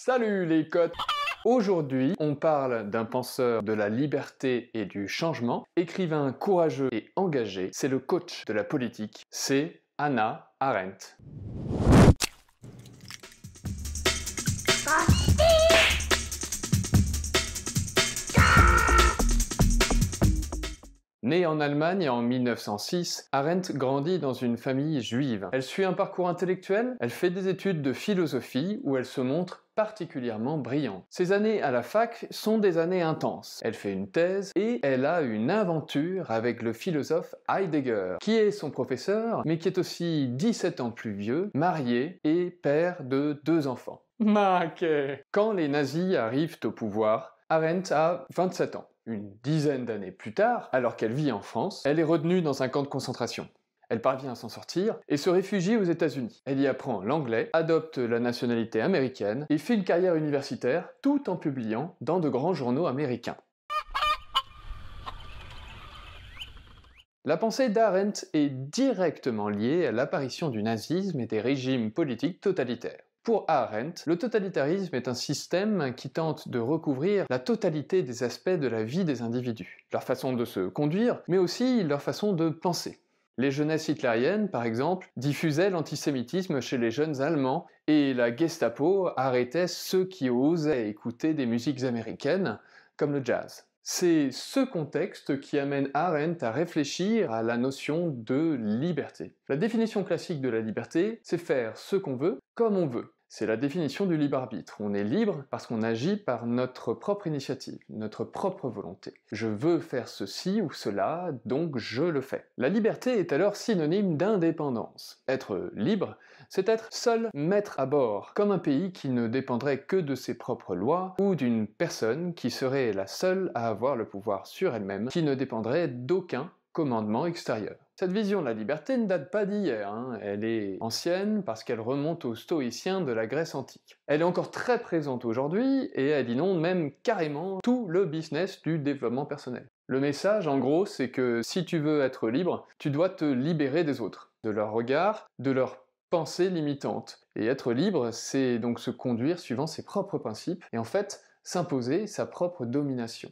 Salut les cotes! Aujourd'hui, on parle d'un penseur de la liberté et du changement, écrivain courageux et engagé, c'est le coach de la politique, c'est Hannah Arendt. Née en Allemagne en 1906, Arendt grandit dans une famille juive. Elle suit un parcours intellectuel, elle fait des études de philosophie où elle se montre particulièrement brillante. Ses années à la fac sont des années intenses. Elle fait une thèse et elle a une aventure avec le philosophe Heidegger, qui est son professeur, mais qui est aussi 17 ans plus vieux, marié et père de 2 enfants. Maquet! Quand les nazis arrivent au pouvoir, Arendt a 27 ans. Une dizaine d'années plus tard, alors qu'elle vit en France, elle est retenue dans un camp de concentration. Elle parvient à s'en sortir et se réfugie aux États-Unis. Elle y apprend l'anglais, adopte la nationalité américaine et fait une carrière universitaire tout en publiant dans de grands journaux américains. La pensée d'Arendt est directement liée à l'apparition du nazisme et des régimes politiques totalitaires. Pour Arendt, le totalitarisme est un système qui tente de recouvrir la totalité des aspects de la vie des individus, leur façon de se conduire, mais aussi leur façon de penser. Les jeunesses hitlériennes, par exemple, diffusaient l'antisémitisme chez les jeunes Allemands, et la Gestapo arrêtait ceux qui osaient écouter des musiques américaines, comme le jazz. C'est ce contexte qui amène Arendt à réfléchir à la notion de liberté. La définition classique de la liberté, c'est faire ce qu'on veut, comme on veut. C'est la définition du libre arbitre. On est libre parce qu'on agit par notre propre initiative, notre propre volonté. Je veux faire ceci ou cela, donc je le fais. La liberté est alors synonyme d'indépendance. Être libre, c'est être seul maître à bord, comme un pays qui ne dépendrait que de ses propres lois, ou d'une personne qui serait la seule à avoir le pouvoir sur elle-même, qui ne dépendrait d'aucun commandement extérieur. Cette vision de la liberté ne date pas d'hier, elle est ancienne parce qu'elle remonte aux stoïciens de la Grèce antique. Elle est encore très présente aujourd'hui et elle inonde même carrément tout le business du développement personnel. Le message, en gros, c'est que si tu veux être libre, tu dois te libérer des autres, de leurs regards, de leurs pensées limitantes. Et être libre, c'est donc se conduire suivant ses propres principes et en fait, s'imposer sa propre domination.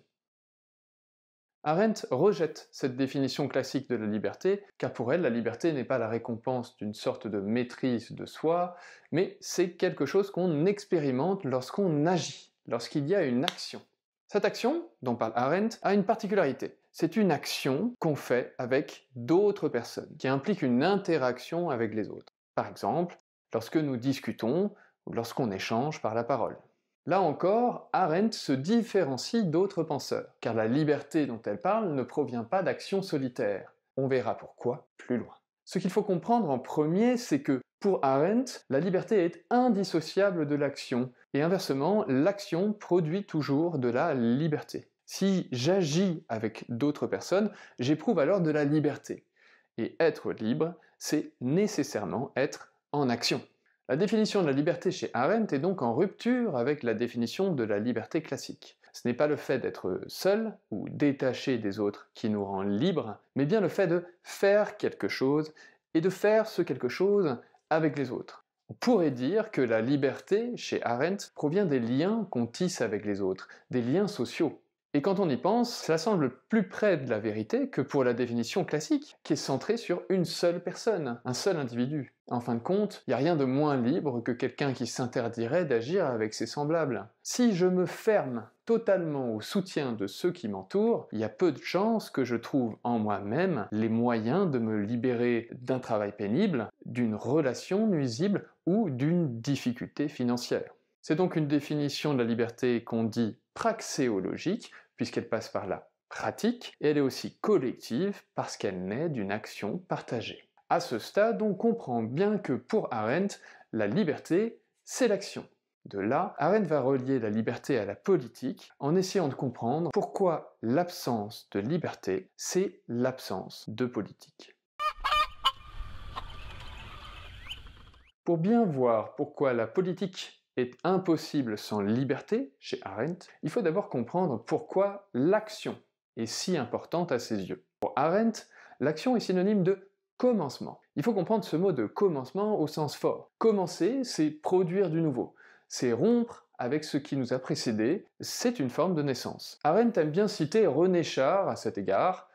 Arendt rejette cette définition classique de la liberté, car pour elle, la liberté n'est pas la récompense d'une sorte de maîtrise de soi, mais c'est quelque chose qu'on expérimente lorsqu'on agit, lorsqu'il y a une action. Cette action, dont parle Arendt, a une particularité. C'est une action qu'on fait avec d'autres personnes, qui implique une interaction avec les autres. Par exemple, lorsque nous discutons ou lorsqu'on échange par la parole. Là encore, Arendt se différencie d'autres penseurs, car la liberté dont elle parle ne provient pas d'actions solitaires. On verra pourquoi plus loin. Ce qu'il faut comprendre en premier, c'est que pour Arendt, la liberté est indissociable de l'action, et inversement, l'action produit toujours de la liberté. Si j'agis avec d'autres personnes, j'éprouve alors de la liberté. Et être libre, c'est nécessairement être en action. La définition de la liberté chez Arendt est donc en rupture avec la définition de la liberté classique. Ce n'est pas le fait d'être seul ou détaché des autres qui nous rend libres, mais bien le fait de faire quelque chose et de faire ce quelque chose avec les autres. On pourrait dire que la liberté chez Arendt provient des liens qu'on tisse avec les autres, des liens sociaux. Et quand on y pense, cela semble plus près de la vérité que pour la définition classique, qui est centrée sur une seule personne, un seul individu. En fin de compte, il n'y a rien de moins libre que quelqu'un qui s'interdirait d'agir avec ses semblables. Si je me ferme totalement au soutien de ceux qui m'entourent, il y a peu de chances que je trouve en moi-même les moyens de me libérer d'un travail pénible, d'une relation nuisible ou d'une difficulté financière. C'est donc une définition de la liberté qu'on dit praxéologique, puisqu'elle passe par la pratique, et elle est aussi collective parce qu'elle naît d'une action partagée. À ce stade, on comprend bien que pour Arendt, la liberté, c'est l'action. De là, Arendt va relier la liberté à la politique en essayant de comprendre pourquoi l'absence de liberté, c'est l'absence de politique. Pour bien voir pourquoi la politique est impossible sans liberté, chez Arendt, il faut d'abord comprendre pourquoi l'action est si importante à ses yeux. Pour Arendt, l'action est synonyme de commencement. Il faut comprendre ce mot de commencement au sens fort. Commencer, c'est produire du nouveau. C'est rompre avec ce qui nous a précédé, c'est une forme de naissance. Arendt aime bien citer René Char à cet égard.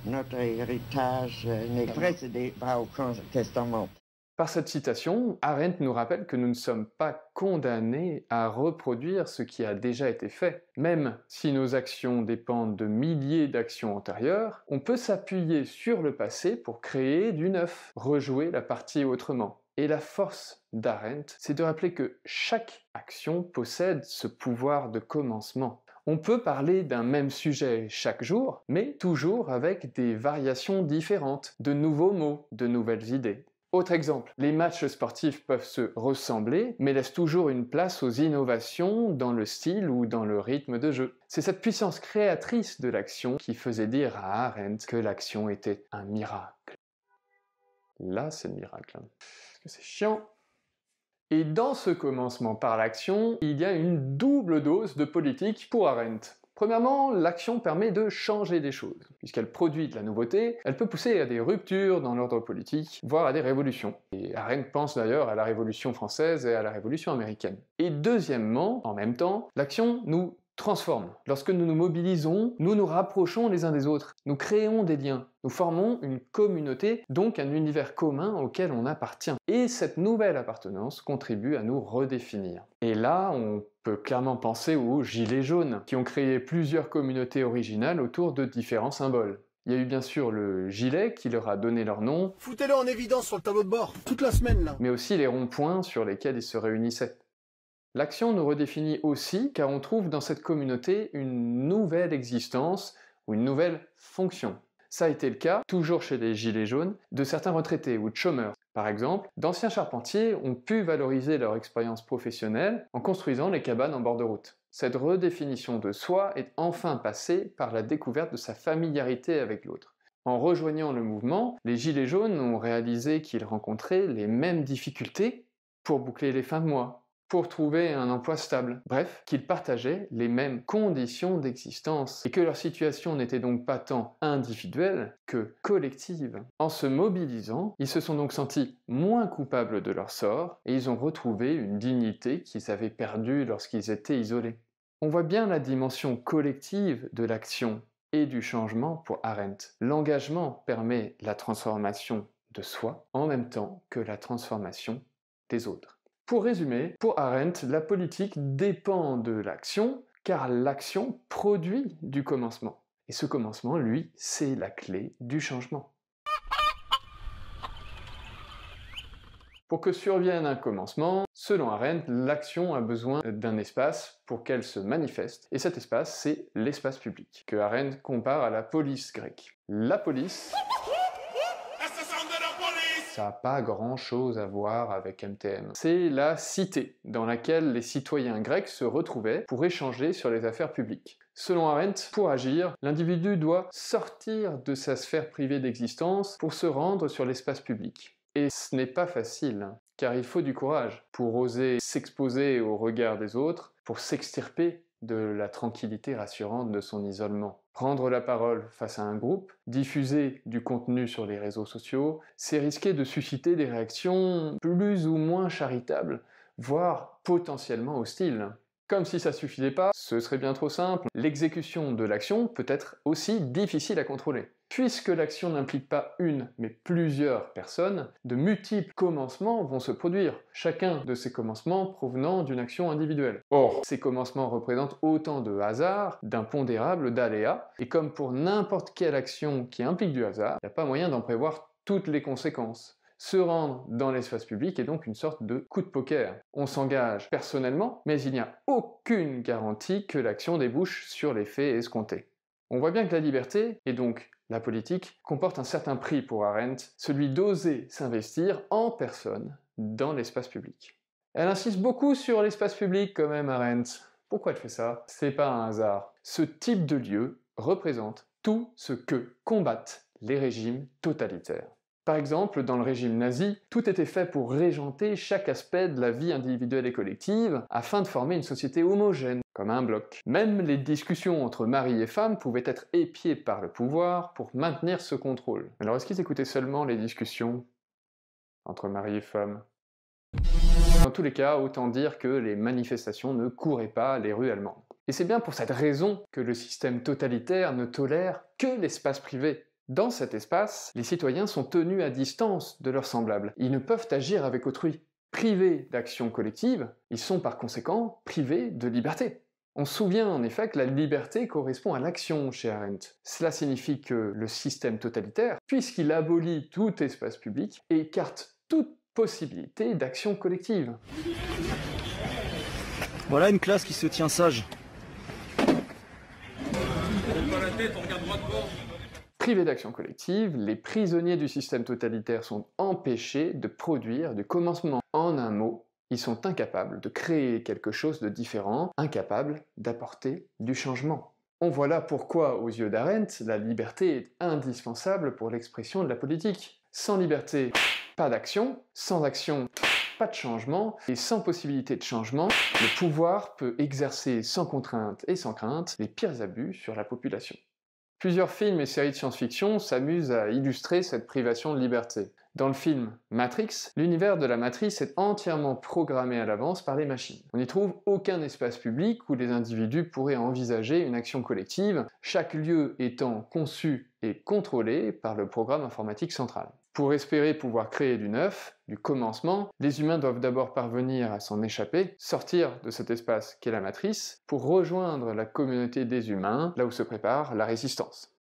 Notre héritage n'est précédé par aucun testament. Par cette citation, Arendt nous rappelle que nous ne sommes pas condamnés à reproduire ce qui a déjà été fait. Même si nos actions dépendent de milliers d'actions antérieures, on peut s'appuyer sur le passé pour créer du neuf, rejouer la partie autrement. Et la force d'Arendt, c'est de rappeler que chaque action possède ce pouvoir de commencement. On peut parler d'un même sujet chaque jour, mais toujours avec des variations différentes, de nouveaux mots, de nouvelles idées. Autre exemple, les matchs sportifs peuvent se ressembler, mais laissent toujours une place aux innovations dans le style ou dans le rythme de jeu. C'est cette puissance créatrice de l'action qui faisait dire à Arendt que l'action était un miracle. Là, c'est le miracle. Parce que c'est chiant. Et dans ce commencement par l'action, il y a une double dose de politique pour Arendt. Premièrement, l'action permet de changer des choses. Puisqu'elle produit de la nouveauté, elle peut pousser à des ruptures dans l'ordre politique, voire à des révolutions. Et Arendt pense d'ailleurs à la Révolution française et à la Révolution américaine. Et deuxièmement, en même temps, l'action nous transforme. Lorsque nous nous mobilisons, nous nous rapprochons les uns des autres, nous créons des liens, nous formons une communauté, donc un univers commun auquel on appartient. Et cette nouvelle appartenance contribue à nous redéfinir. Et là, on peut clairement penser aux Gilets jaunes, qui ont créé plusieurs communautés originales autour de différents symboles. Il y a eu bien sûr le gilet qui leur a donné leur nom. Foutez-le en évidence sur le tableau de bord, toute la semaine là. Mais aussi les ronds-points sur lesquels ils se réunissaient. L'action nous redéfinit aussi car on trouve dans cette communauté une nouvelle existence ou une nouvelle fonction. Ça a été le cas, toujours chez les Gilets jaunes, de certains retraités ou de chômeurs. Par exemple, d'anciens charpentiers ont pu valoriser leur expérience professionnelle en construisant les cabanes en bord de route. Cette redéfinition de soi est enfin passée par la découverte de sa familiarité avec l'autre. En rejoignant le mouvement, les Gilets jaunes ont réalisé qu'ils rencontraient les mêmes difficultés pour boucler les fins de mois, pour trouver un emploi stable. Bref, qu'ils partageaient les mêmes conditions d'existence et que leur situation n'était donc pas tant individuelle que collective. En se mobilisant, ils se sont donc sentis moins coupables de leur sort et ils ont retrouvé une dignité qu'ils avaient perdue lorsqu'ils étaient isolés. On voit bien la dimension collective de l'action et du changement pour Arendt. L'engagement permet la transformation de soi en même temps que la transformation des autres. Pour résumer, pour Arendt, la politique dépend de l'action, car l'action produit du commencement. Et ce commencement, lui, c'est la clé du changement. Pour que survienne un commencement, selon Arendt, l'action a besoin d'un espace pour qu'elle se manifeste, et cet espace, c'est l'espace public, que Arendt compare à la police grecque. La police... ça n'a pas grand-chose à voir avec MTM. C'est la cité dans laquelle les citoyens grecs se retrouvaient pour échanger sur les affaires publiques. Selon Arendt, pour agir, l'individu doit sortir de sa sphère privée d'existence pour se rendre sur l'espace public. Et ce n'est pas facile, car il faut du courage pour oser s'exposer au regard des autres, pour s'extirper de la tranquillité rassurante de son isolement. Prendre la parole face à un groupe, diffuser du contenu sur les réseaux sociaux, c'est risquer de susciter des réactions plus ou moins charitables, voire potentiellement hostiles. Comme si ça suffisait pas, ce serait bien trop simple, l'exécution de l'action peut être aussi difficile à contrôler. Puisque l'action n'implique pas une, mais plusieurs personnes, de multiples commencements vont se produire, chacun de ces commencements provenant d'une action individuelle. Or, ces commencements représentent autant de hasard, d'impondérables, d'aléas, et comme pour n'importe quelle action qui implique du hasard, il n'y a pas moyen d'en prévoir toutes les conséquences. Se rendre dans l'espace public est donc une sorte de coup de poker. On s'engage personnellement, mais il n'y a aucune garantie que l'action débouche sur les faits escomptés. On voit bien que la liberté, et donc la politique, comporte un certain prix pour Arendt, celui d'oser s'investir en personne dans l'espace public. Elle insiste beaucoup sur l'espace public quand même, Arendt. Pourquoi elle fait ça? C'est pas un hasard. Ce type de lieu représente tout ce que combattent les régimes totalitaires. Par exemple, dans le régime nazi, tout était fait pour régenter chaque aspect de la vie individuelle et collective afin de former une société homogène, comme un bloc. Même les discussions entre mari et femme pouvaient être épiées par le pouvoir pour maintenir ce contrôle. Alors est-ce qu'ils écoutaient seulement les discussions entre mari et femme ? Dans tous les cas, autant dire que les manifestations ne couraient pas les rues allemandes. Et c'est bien pour cette raison que le système totalitaire ne tolère que l'espace privé. Dans cet espace, les citoyens sont tenus à distance de leurs semblables. Ils ne peuvent agir avec autrui. Privés d'action collective, ils sont par conséquent privés de liberté. On se souvient en effet que la liberté correspond à l'action chez Arendt. Cela signifie que le système totalitaire, puisqu'il abolit tout espace public, écarte toute possibilité d'action collective. Voilà une classe qui se tient sage. Privés d'action collective, les prisonniers du système totalitaire sont empêchés de produire du commencement. En un mot, ils sont incapables de créer quelque chose de différent, incapables d'apporter du changement. On voit là pourquoi, aux yeux d'Arendt, la liberté est indispensable pour l'expression de la politique. Sans liberté, pas d'action. Sans action, pas de changement. Et sans possibilité de changement, le pouvoir peut exercer sans contrainte et sans crainte les pires abus sur la population. Plusieurs films et séries de science-fiction s'amusent à illustrer cette privation de liberté. Dans le film Matrix, l'univers de la matrice est entièrement programmé à l'avance par les machines. On n'y trouve aucun espace public où les individus pourraient envisager une action collective, chaque lieu étant conçu et contrôlé par le programme informatique central. Pour espérer pouvoir créer du neuf, du commencement, les humains doivent d'abord parvenir à s'en échapper, sortir de cet espace qu'est la matrice, pour rejoindre la communauté des humains, là où se prépare la résistance.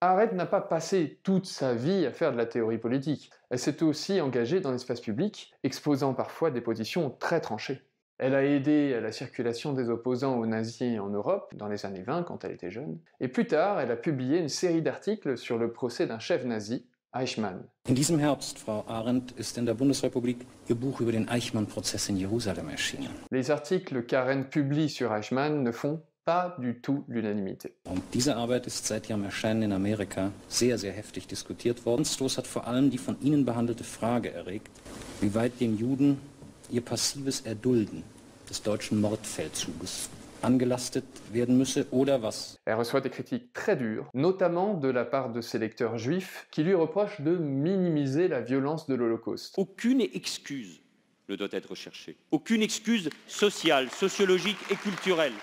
Arendt n'a pas passé toute sa vie à faire de la théorie politique. Elle s'est aussi engagée dans l'espace public, exposant parfois des positions très tranchées. Elle a aidé à la circulation des opposants aux nazis en Europe, dans les années 20 quand elle était jeune, et plus tard, elle a publié une série d'articles sur le procès d'un chef nazi, Eichmann. In diesem Herbst, Frau Arendt, ist in der Bundesrepublik Ihr Buch über den Eichmann-Prozess in Jerusalem erschienen. Les articles qu'Arendt publie sur Eichmann ne font pas du tout l'unanimité. Und diese Arbeit ist seit ihrem Erscheinen in Amerika sehr, sehr heftig diskutiert worden. Stoß hat vor allem die von Ihnen behandelte Frage erregt, wie weit den Juden ihr passives Erdulden des deutschen Mordfeldzuges angelastet werden müsse oder was. Elle reçoit des critiques très dures, notamment de la part de ses lecteurs juifs, qui lui reprochent de minimiser la violence de l'Holocauste. Aucune excuse ne doit être cherchée. Aucune excuse sociale, sociologique et culturelle.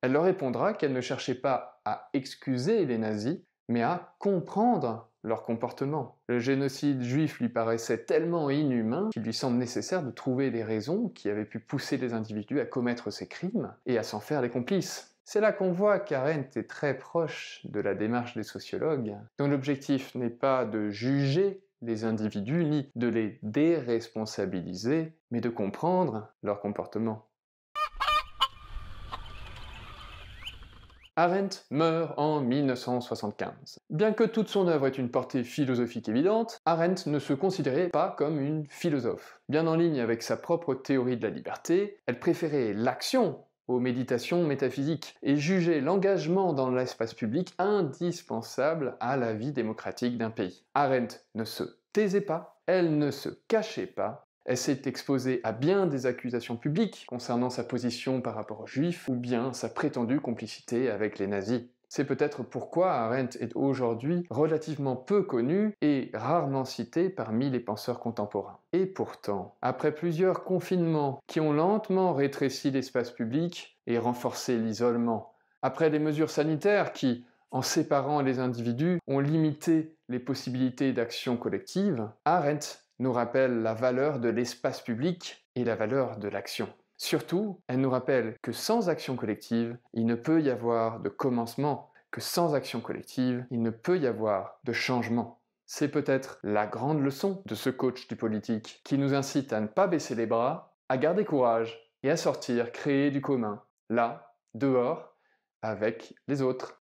Elle leur répondra qu'elle ne cherchait pas à excuser les nazis, mais à comprendre leur comportement. Le génocide juif lui paraissait tellement inhumain qu'il lui semble nécessaire de trouver les raisons qui avaient pu pousser les individus à commettre ces crimes et à s'en faire les complices. C'est là qu'on voit qu'Arendt est très proche de la démarche des sociologues, dont l'objectif n'est pas de juger les individus ni de les déresponsabiliser, mais de comprendre leur comportement. Arendt meurt en 1975. Bien que toute son œuvre ait une portée philosophique évidente, Arendt ne se considérait pas comme une philosophe. Bien en ligne avec sa propre théorie de la liberté, elle préférait l'action aux méditations métaphysiques et jugeait l'engagement dans l'espace public indispensable à la vie démocratique d'un pays. Arendt ne se taisait pas, elle ne se cachait pas. Elle s'est exposée à bien des accusations publiques concernant sa position par rapport aux juifs ou bien sa prétendue complicité avec les nazis. C'est peut-être pourquoi Arendt est aujourd'hui relativement peu connue et rarement citée parmi les penseurs contemporains. Et pourtant, après plusieurs confinements qui ont lentement rétréci l'espace public et renforcé l'isolement, après les mesures sanitaires qui, en séparant les individus, ont limité les possibilités d'action collective, Arendt nous rappelle la valeur de l'espace public et la valeur de l'action. Surtout, elle nous rappelle que sans action collective, il ne peut y avoir de commencement, que sans action collective, il ne peut y avoir de changement. C'est peut-être la grande leçon de ce coach du politique qui nous incite à ne pas baisser les bras, à garder courage et à sortir créer du commun, là, dehors, avec les autres.